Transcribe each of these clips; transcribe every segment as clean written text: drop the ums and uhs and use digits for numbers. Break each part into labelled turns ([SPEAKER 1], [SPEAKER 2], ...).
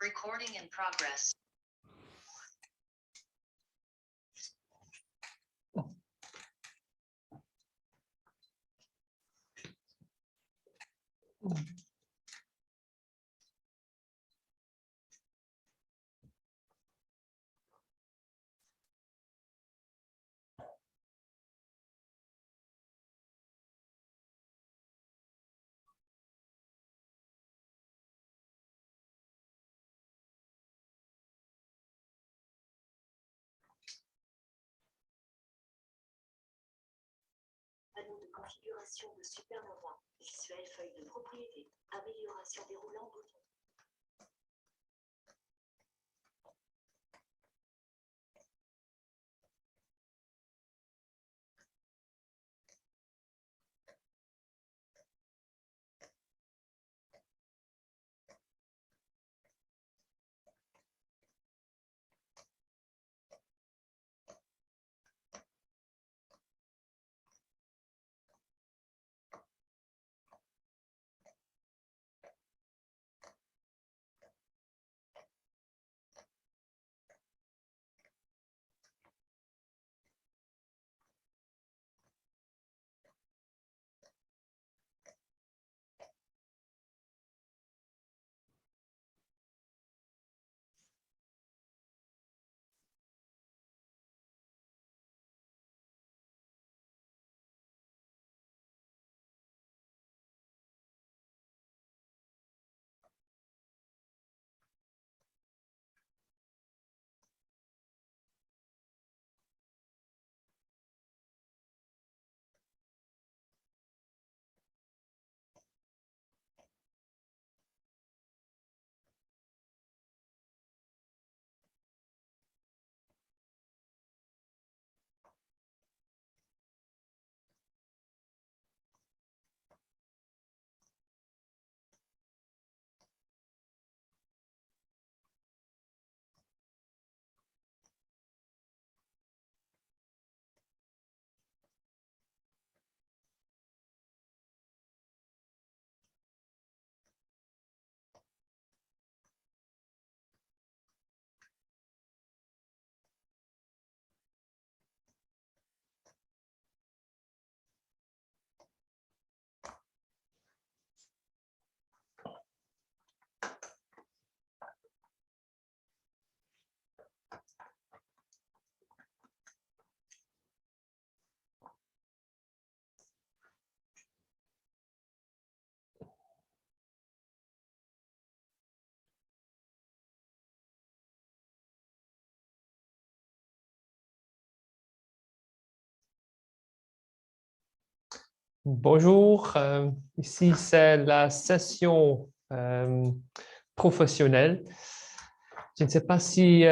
[SPEAKER 1] Recording in progress.
[SPEAKER 2] Panneau de configuration de Supernova. Visuel feuille de propriété. Amélioration déroulant bouton.
[SPEAKER 3] Bonjour, ici c'est la session professionnelle. Je ne sais pas si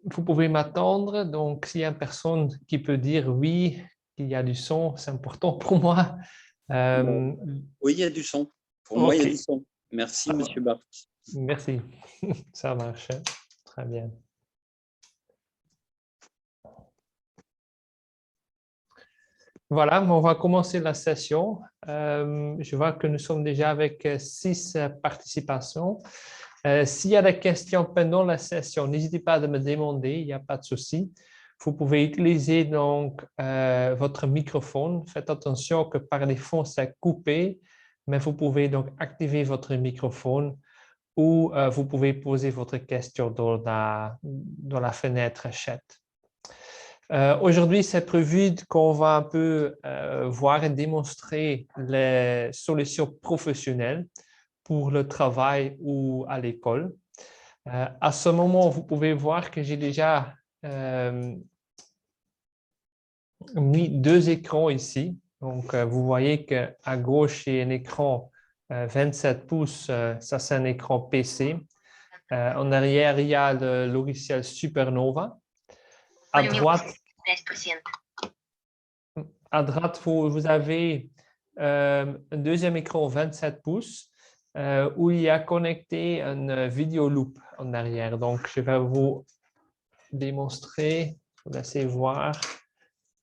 [SPEAKER 3] vous pouvez m'attendre, donc s'il y a une personne qui peut dire oui, qu'il y a du son, c'est important pour moi.
[SPEAKER 4] Oui, il y a du son. Pour moi, il y a du son. Merci, Monsieur Barthes.
[SPEAKER 3] Merci, ça marche. Très bien. Voilà, on va commencer la session. Je vois que nous sommes déjà avec 6 participations. S'il y a des questions pendant la session, n'hésitez pas à me demander, il n'y a pas de souci. Vous pouvez utiliser donc votre microphone. Faites attention que par défaut, c'est coupé, mais vous pouvez donc activer votre microphone ou vous pouvez poser votre question dans la fenêtre chat. Aujourd'hui, c'est prévu qu'on va un peu voir et démontrer les solutions professionnelles pour le travail ou à l'école. À ce moment, vous pouvez voir que j'ai déjà mis 2 écrans ici. Donc, vous voyez qu'à gauche, il y a un écran 27 pouces, ça c'est un écran PC. En arrière, il y a le logiciel Supernova. À droite, vous avez un deuxième écran 27 pouces où il y a connecté un vidéo loop en arrière. Donc, je vais vous démontrer, vous laisser voir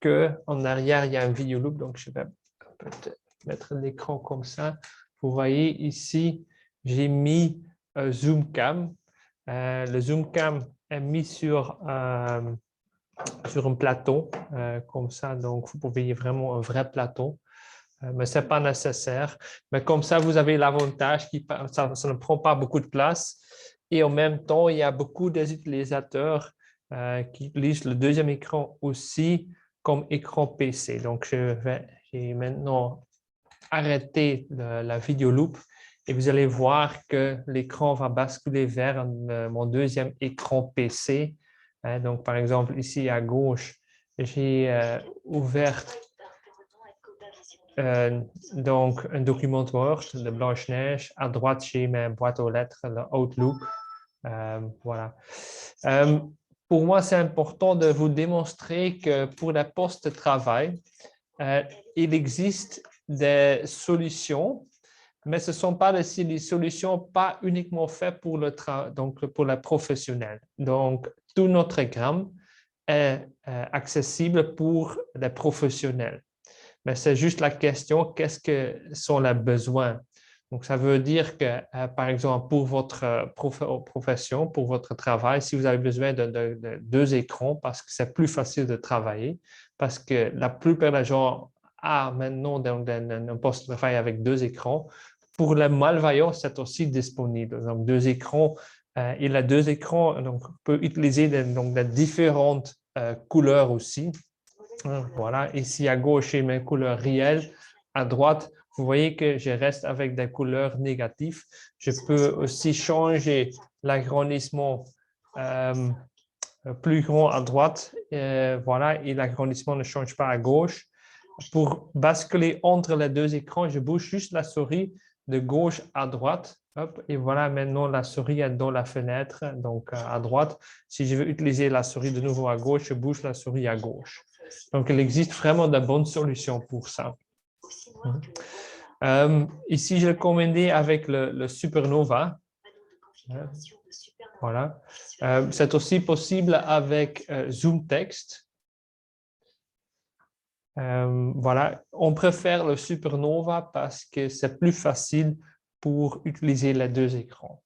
[SPEAKER 3] qu'en arrière, il y a un vidéo loop. Donc, je vais peut-être mettre l'écran comme ça. Vous voyez ici, j'ai mis Zoom Cam. Le Zoom Cam est mis sur un plateau, comme ça, donc vous pouvez vraiment un vrai plateau. Mais ce n'est pas nécessaire. Mais comme ça, vous avez l'avantage que ça ne prend pas beaucoup de place. Et en même temps, il y a beaucoup d'utilisateurs qui utilisent le deuxième écran aussi comme écran PC. Donc, j'ai maintenant arrêté la vidéo loop et vous allez voir que l'écran va basculer vers mon deuxième écran PC. Donc, par exemple, ici à gauche, j'ai ouvert donc un document Word de Blanche-Neige. À droite, j'ai ma boîte aux lettres, le Outlook. Voilà. Pour moi, c'est important de vous démontrer que pour les postes de travail, il existe des solutions, mais ce ne sont pas des solutions pas uniquement faites pour pour les professionnels. Donc, tout notre gamme est accessible pour les professionnels. Mais c'est juste la question, qu'est-ce que sont les besoins? Donc, ça veut dire que, par exemple, pour votre profession, pour votre travail, si vous avez besoin de 2 écrans, parce que c'est plus facile de travailler, parce que la plupart des gens ont maintenant un poste de travail avec 2 écrans. Pour les malvoyants, c'est aussi disponible. Donc, 2 écrans, il a 2 écrans, donc on peut utiliser des différentes couleurs aussi. Voilà, ici à gauche, j'ai mes couleurs réelles. À droite, vous voyez que je reste avec des couleurs négatives. Je peux aussi changer l'agrandissement plus grand à droite. Voilà, et l'agrandissement ne change pas à gauche. Pour basculer entre les 2 écrans, je bouge juste la souris de gauche à droite. Hop, et voilà, maintenant la souris est dans la fenêtre, donc à droite. Si je veux utiliser la souris de nouveau à gauche, je bouge la souris à gauche. Donc, il existe vraiment de bonnes solutions pour ça. Ici, je l'ai commandé avec le Supernova. Voilà. C'est aussi possible avec Zoom Text. Voilà. On préfère le Supernova parce que c'est plus facile pour utiliser les 2 écrans.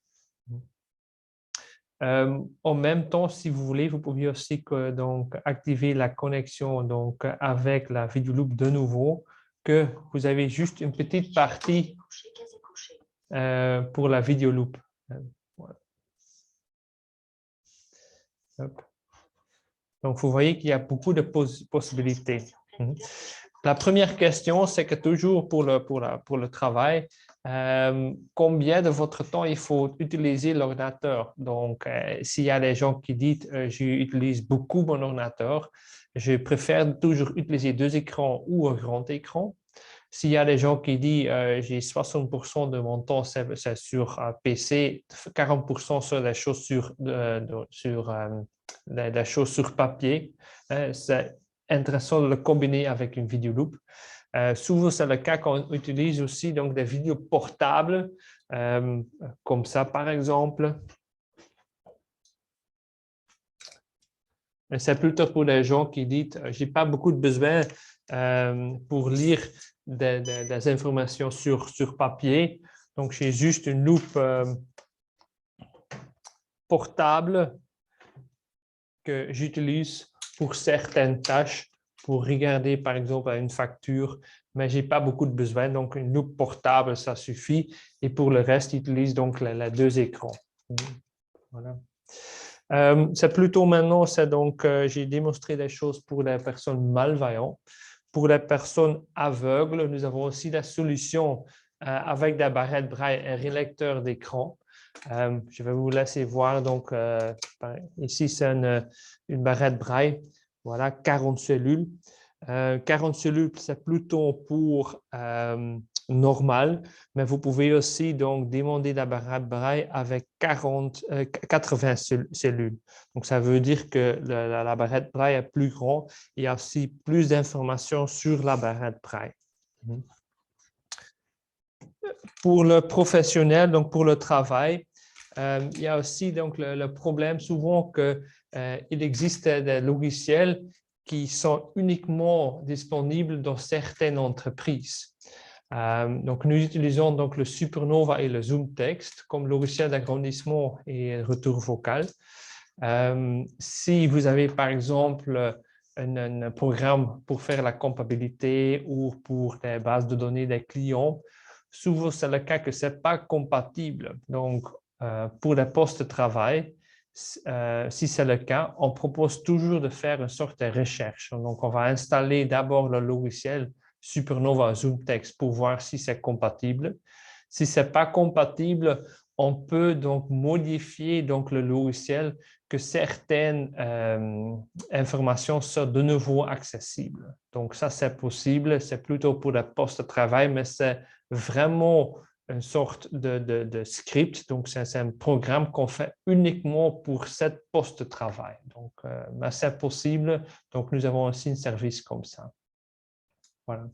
[SPEAKER 3] En même temps, si vous voulez, vous pouvez aussi donc, activer la connexion donc, avec la vidéo loop de nouveau, que vous avez juste une petite partie pour la vidéo loop. Voilà. Donc, vous voyez qu'il y a beaucoup de possibilités. La première question, c'est que toujours pour le travail, combien de votre temps il faut utiliser l'ordinateur? Donc, s'il y a des gens qui disent j'utilise beaucoup mon ordinateur, je préfère toujours utiliser 2 écrans ou un grand écran. S'il y a des gens qui disent j'ai 60% de mon temps c'est sur PC, 40% sur les choses les choses sur papier, c'est intéressant de le combiner avec une vidéo loop. Souvent, c'est le cas qu'on utilise aussi donc, des vidéos portables, comme ça, par exemple. C'est plutôt pour les gens qui disent « je n'ai pas beaucoup de besoin pour lire des informations sur papier. Donc, j'ai juste une loupe portable que j'utilise pour certaines tâches, pour regarder, par exemple, une facture, mais je n'ai pas beaucoup de besoin. Donc, une loupe portable, ça suffit. Et pour le reste, j'utilise donc les 2 écrans. Voilà. C'est plutôt maintenant, j'ai démontré des choses pour les personnes malvoyantes. Pour les personnes aveugles, nous avons aussi la solution avec des barrettes braille et relecteur d'écran. Je vais vous laisser voir. Donc, ici, c'est une barrette braille. Voilà, 40 cellules. 40 cellules, c'est plutôt pour normal, mais vous pouvez aussi donc demander la barrette braille avec 80 cellules. Donc, ça veut dire que la barrette braille est plus grande. Il y a aussi plus d'informations sur la barrette braille. Pour le professionnel, donc pour le travail, il y a aussi donc, le problème souvent qu'il existe des logiciels qui sont uniquement disponibles dans certaines entreprises. Donc, nous utilisons donc le Supernova et le Zoom Text comme logiciel d'agrandissement et retour vocal. Si vous avez, par exemple, un programme pour faire la comptabilité ou pour des bases de données des clients, souvent, c'est le cas que ce n'est pas compatible. Donc, pour les postes de travail, si c'est le cas, on propose toujours de faire une sorte de recherche. Donc, on va installer d'abord le logiciel Supernova Zoom Text pour voir si c'est compatible. Si ce n'est pas compatible, on peut donc modifier donc, le logiciel que certaines informations soient de nouveau accessibles. Donc, ça, c'est possible. C'est plutôt pour le poste de travail, mais c'est vraiment une sorte de script. Donc, c'est un programme qu'on fait uniquement pour cette poste de travail. Donc, c'est possible. Donc, nous avons aussi un service comme ça. Voilà.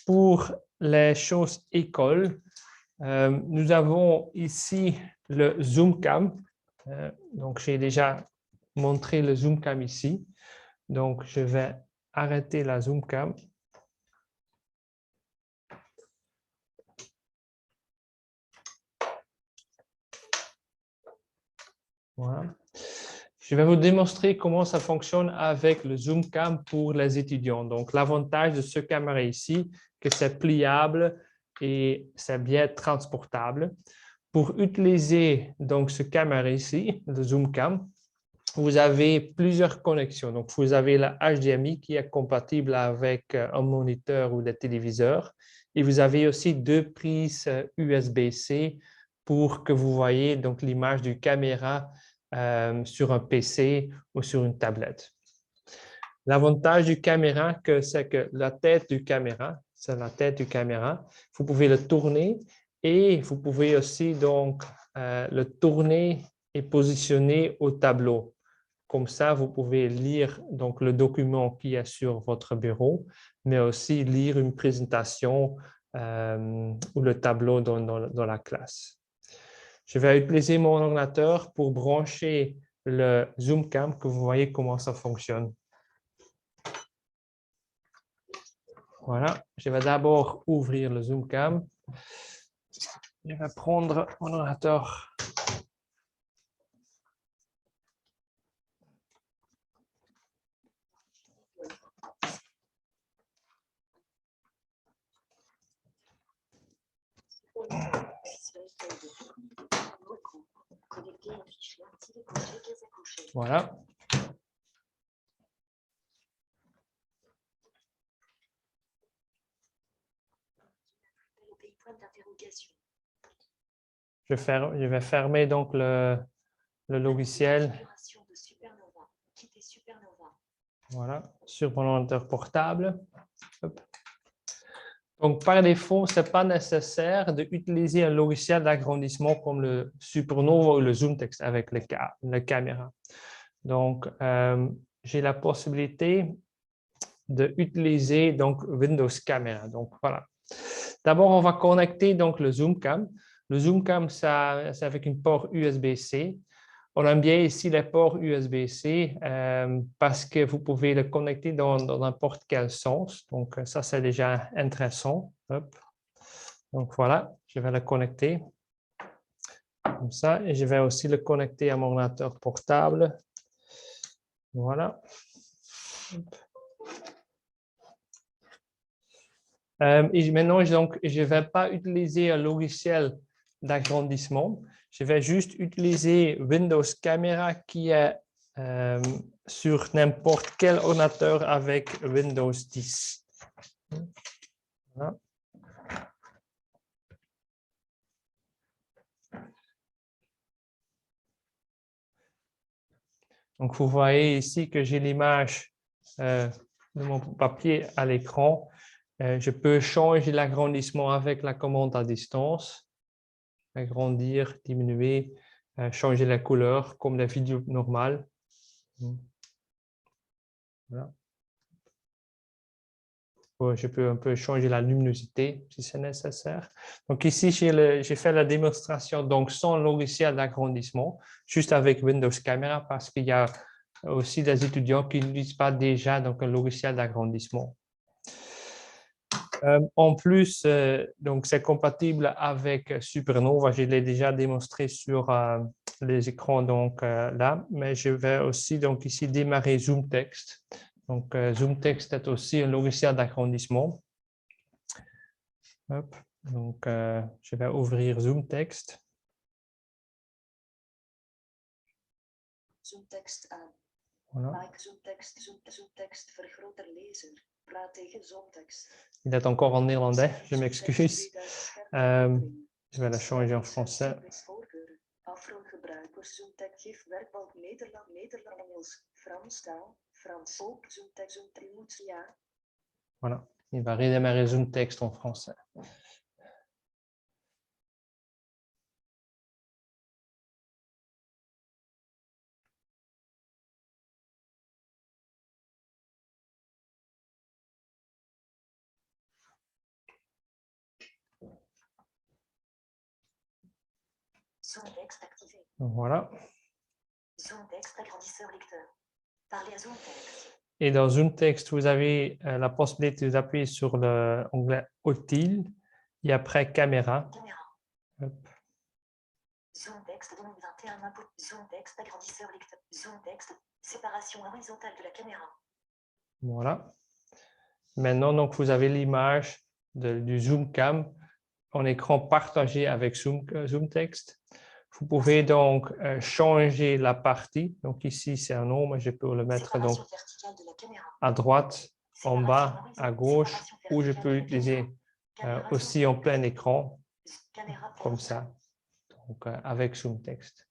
[SPEAKER 3] Pour les choses école, nous avons ici le ZoomCam. Donc, j'ai déjà montré le ZoomCam ici. Donc, je vais arrêter la ZoomCam. Voilà. Je vais vous démontrer comment ça fonctionne avec le ZoomCam pour les étudiants. Donc, l'avantage de ce caméra ici, que c'est pliable et c'est bien transportable. Pour utiliser donc ce caméra ici, le ZoomCam, vous avez plusieurs connexions. Donc, vous avez la HDMI qui est compatible avec un moniteur ou des téléviseurs. Et vous avez aussi deux prises USB-C pour que vous voyez donc l'image du caméra sur un PC ou sur une tablette. L'avantage du caméra, c'est que la tête du caméra, c'est la tête du caméra. Vous pouvez le tourner et vous pouvez aussi donc le tourner et positionner au tableau. Comme ça, vous pouvez lire donc, le document qui est sur votre bureau, mais aussi lire une présentation ou le tableau dans la classe. Je vais utiliser mon ordinateur pour brancher le ZoomCam, que vous voyez comment ça fonctionne. Voilà, je vais d'abord ouvrir le ZoomCam. Je vais prendre mon ordinateur. Voilà. Je vais fermer donc le logiciel. Voilà, sur mon ordinateur portable. Hop. Donc, par défaut, ce n'est pas nécessaire d'utiliser un logiciel d'agrandissement comme le Supernova ou le Zoom Text avec la caméra. Donc, j'ai la possibilité d'utiliser donc Windows Camera. Donc, voilà. D'abord, on va connecter donc le ZoomCam. Le ZoomCam, c'est avec une port USB-C. On aime bien ici les ports USB-C parce que vous pouvez le connecter dans n'importe quel sens. Donc, ça, c'est déjà intéressant. Hop. Donc, voilà, je vais le connecter comme ça. Et je vais aussi le connecter à mon ordinateur portable. Voilà. Et maintenant, donc, je ne vais pas utiliser un logiciel d'agrandissement. Je vais juste utiliser Windows Camera qui est sur n'importe quel ordinateur avec Windows 10. Voilà. Donc, vous voyez ici que j'ai l'image de mon papier à l'écran. Je peux changer l'agrandissement avec la commande à distance. Agrandir, diminuer, changer la couleur comme la vidéo normale. Voilà. Je peux un peu changer la luminosité si c'est nécessaire. Donc ici, j'ai fait la démonstration donc sans logiciel d'agrandissement, juste avec Windows Camera parce qu'il y a aussi des étudiants qui n'utilisent pas déjà donc, un logiciel d'agrandissement. En plus, donc c'est compatible avec Supernova. Je l'ai déjà démontré sur les écrans donc là, mais je vais aussi donc ici démarrer ZoomText. Donc ZoomText est aussi un logiciel d'agrandissement. Hop. Donc je vais ouvrir ZoomText.
[SPEAKER 2] ZoomText aan.
[SPEAKER 3] Voilà.
[SPEAKER 2] Maak ZoomText vergroter lezer. Praat tegen ZoomText.
[SPEAKER 3] Il est encore en néerlandais, je m'excuse. Je vais la changer en français.
[SPEAKER 2] Afrogebruikers ZoomText geeft werkbalk Nederland, Engels, Frans taal, Frans ook ZoomText, ja.
[SPEAKER 3] Voilà, il va redémarrer ZoomText en français.
[SPEAKER 2] ZoomText activé.
[SPEAKER 3] Voilà.
[SPEAKER 2] ZoomText agrandisseur lecteur. Parlez à ZoomText.
[SPEAKER 3] Et dans ZoomText, vous avez la possibilité d'appuyer sur l'onglet Utile et après Caméra. Hop.
[SPEAKER 2] ZoomText 2021 input. ZoomText agrandisseur lecteur. ZoomText séparation horizontale de la caméra.
[SPEAKER 3] Voilà. Maintenant, donc, vous avez l'image du ZoomCam en écran partagé avec ZoomText. Vous pouvez donc changer la partie. Donc ici, c'est un nom, mais je peux le mettre donc à droite, en bas, à gauche, ou je peux l'utiliser aussi en plein écran, comme ça, donc avec ZoomText.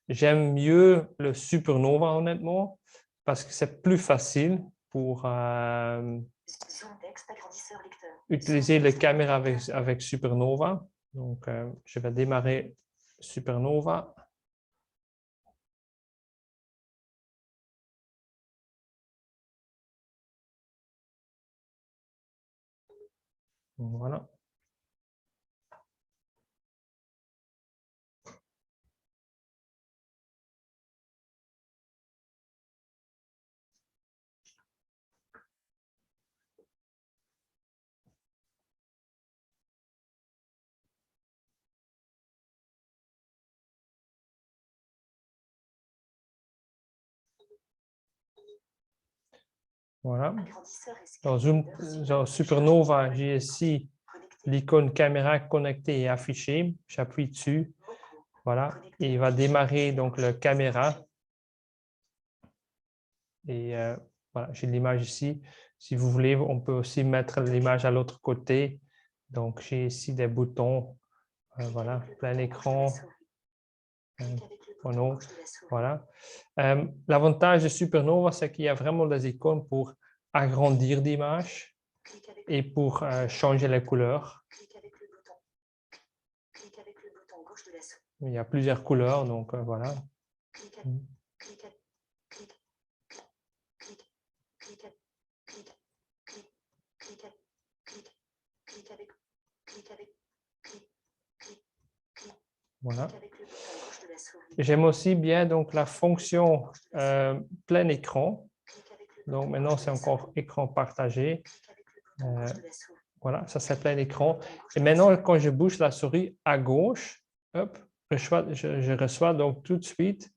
[SPEAKER 3] J'aime mieux le Supernova, honnêtement, parce que c'est plus facile pour utiliser les caméras avec Supernova. Donc, je vais démarrer Supernova. Voilà. Voilà. Dans Supernova, j'ai ici l'icône caméra connectée et affichée. J'appuie dessus. Voilà. Et il va démarrer donc la caméra. Et voilà, j'ai l'image ici. Si vous voulez, on peut aussi mettre l'image à l'autre côté. Donc, j'ai ici des boutons. Voilà, plein écran. Voilà. L'avantage de Supernova, c'est qu'il y a vraiment des icônes pour agrandir l'image et pour changer les couleurs. Il y a plusieurs couleurs, donc voilà. Voilà. J'aime aussi bien donc la fonction plein écran. Donc maintenant, c'est encore écran partagé. Voilà, ça c'est plein écran. Et maintenant, quand je bouge la souris à gauche, hop, je reçois donc tout de suite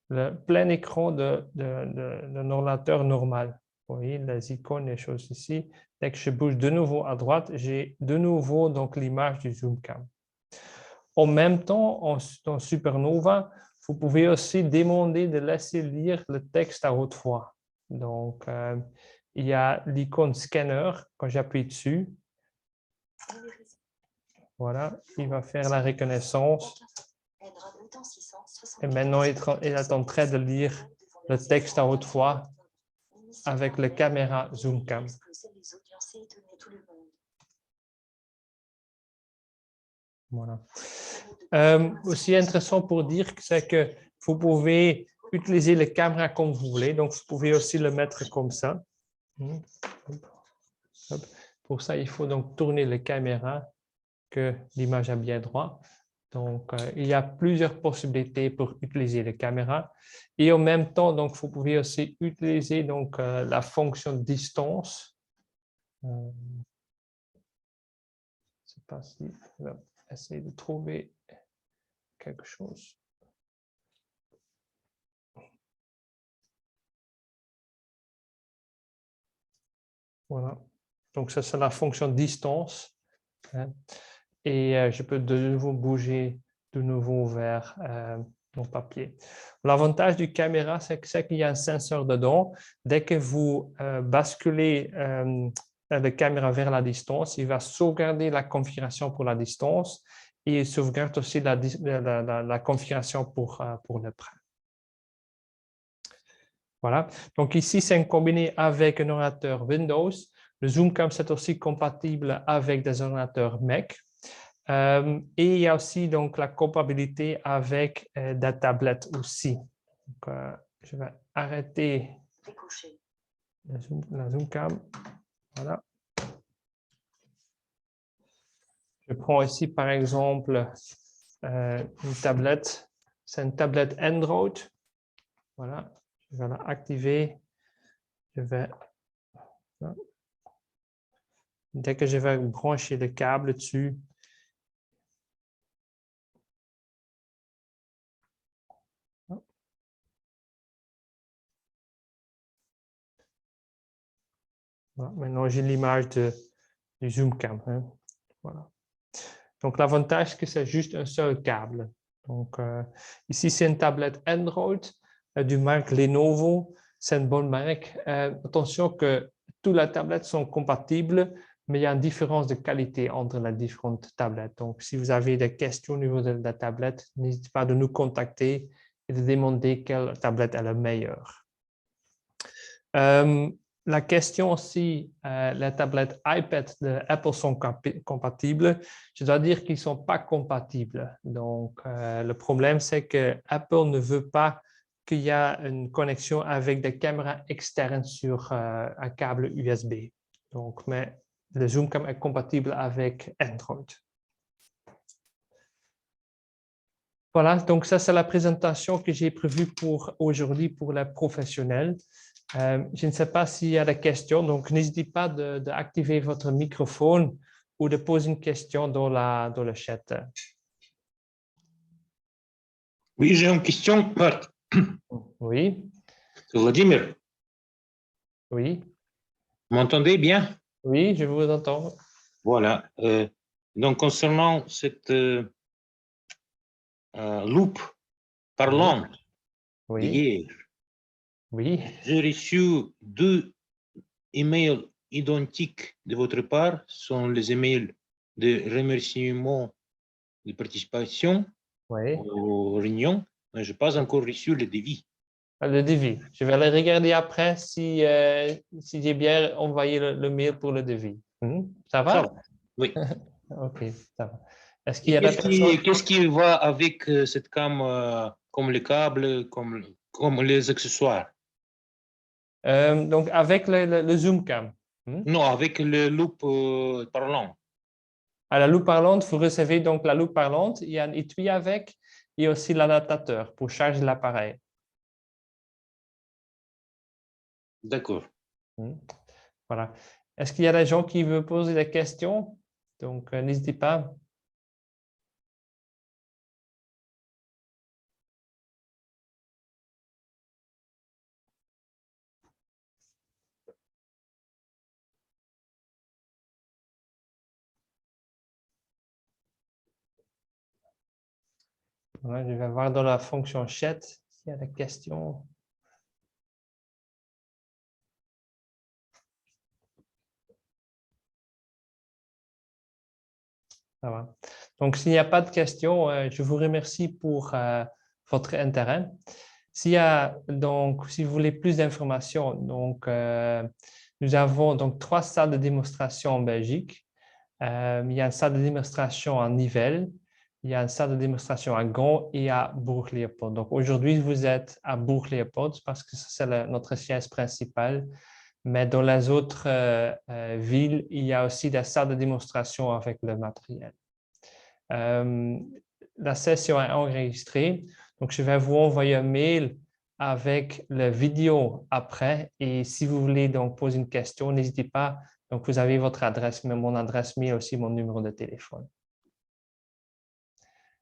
[SPEAKER 3] le plein écran d'un ordinateur normal. Vous voyez les icônes, les choses ici. Dès que je bouge de nouveau à droite, j'ai de nouveau donc l'image du ZoomCam. En même temps, dans Supernova, vous pouvez aussi demander de laisser lire le texte à haute voix. Donc, il y a l'icône scanner. Quand j'appuie dessus, voilà, il va faire la reconnaissance. Et maintenant, il est en train de lire le texte à haute voix avec la caméra ZoomCam. Voilà. Aussi intéressant pour dire, c'est que vous pouvez utiliser les caméras comme vous voulez. Donc, vous pouvez aussi le mettre comme ça. Pour ça, il faut donc tourner les caméras que l'image a bien droit. Donc, il y a plusieurs possibilités pour utiliser les caméras. Et en même temps, donc, vous pouvez aussi utiliser donc, la fonction distance. Je ne sais pas si je vais essayer de trouver quelque chose. Voilà. Donc, ça, c'est la fonction distance. Hein. Et je peux de nouveau bouger de nouveau vers mon papier. L'avantage du caméra, c'est qu'il y a un senseur dedans. Dès que vous basculez la caméra vers la distance, il va sauvegarder la configuration pour la distance et il sauvegarde aussi la configuration pour le près. Voilà. Donc ici, c'est combiné avec un ordinateur Windows. Le ZoomCam, c'est aussi compatible avec des ordinateurs Mac. Et il y a aussi donc la compatibilité avec des tablettes aussi. Donc, je vais arrêter la ZoomCam. Voilà. Je prends ici par exemple une tablette. C'est une tablette Android. Voilà. Je vais la activer. Je vais. Voilà. Dès que je vais brancher le câble dessus, voilà. Maintenant j'ai l'image du ZoomCam. Hein. Voilà. Donc l'avantage, c'est que c'est juste un seul câble. Donc ici, c'est une tablette Android du marque Lenovo. C'est une bonne marque. Attention que toutes les tablettes sont compatibles, mais il y a une différence de qualité entre les différentes tablettes. Donc, si vous avez des questions au niveau de la tablette, n'hésitez pas de nous contacter et de demander quelle tablette est la meilleure. La question aussi, les tablettes iPad de Apple sont compatibles. Je dois dire qu'ils ne sont pas compatibles. Donc, le problème, c'est que Apple ne veut pas qu'il y ait une connexion avec des caméras externes sur un câble USB. Donc, mais le ZoomCam est compatible avec Android. Voilà, donc ça, c'est la présentation que j'ai prévue pour aujourd'hui pour les professionnels. Je ne sais pas s'il y a des questions, donc n'hésitez pas d'activer votre microphone ou de poser une question dans le chat.
[SPEAKER 1] Oui, j'ai une question, Marc.
[SPEAKER 3] Oui.
[SPEAKER 1] Vladimir.
[SPEAKER 3] Oui.
[SPEAKER 1] Vous m'entendez bien?
[SPEAKER 3] Oui, je vous entends.
[SPEAKER 1] Voilà. Donc, concernant cette loupe parlante d'hier,
[SPEAKER 3] oui.
[SPEAKER 1] j'ai reçu 2 emails identiques de votre part. Ce sont les emails de remerciement de participation aux réunions, mais je n'ai pas encore reçu le devis.
[SPEAKER 3] Le devis. Je vais le regarder après si j'ai bien envoyé le mail pour le devis. Ça va?
[SPEAKER 1] Ça va. Oui.
[SPEAKER 3] OK, ça va. Est-ce qu'il y a
[SPEAKER 1] qu'est-ce qui va avec cette cam, comme les câbles, comme les accessoires?
[SPEAKER 3] Donc, avec le ZoomCam.
[SPEAKER 1] Non, avec le loupe parlant.
[SPEAKER 3] À la loupe parlante, vous recevez donc la loupe parlante. Il y a un étui avec et aussi l'adaptateur pour charger l'appareil.
[SPEAKER 1] D'accord.
[SPEAKER 3] Voilà. Est-ce qu'il y a des gens qui veulent poser des questions? Donc, n'hésitez pas. Voilà, je vais voir dans la fonction chat s'il y a des questions. Ça va. Donc, s'il n'y a pas de questions, je vous remercie pour votre intérêt. Si vous voulez plus d'informations, nous avons donc 3 salles de démonstration en Belgique. Il y a une salle de démonstration à Nivelles, il y a une salle de démonstration à Gand et à Bourg-Léopold. Donc, aujourd'hui, vous êtes à Bourg-Léopold parce que c'est notre siège principal. Mais dans les autres villes, il y a aussi des salles de démonstration avec le matériel. La session est enregistrée, donc je vais vous envoyer un mail avec la vidéo après. Et si vous voulez donc poser une question, n'hésitez pas Donc, vous avez votre adresse, mon adresse mail et aussi mon numéro de téléphone.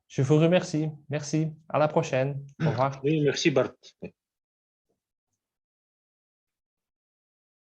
[SPEAKER 3] Je vous remercie. Merci. À la prochaine. Au revoir.
[SPEAKER 1] Oui, merci Bart.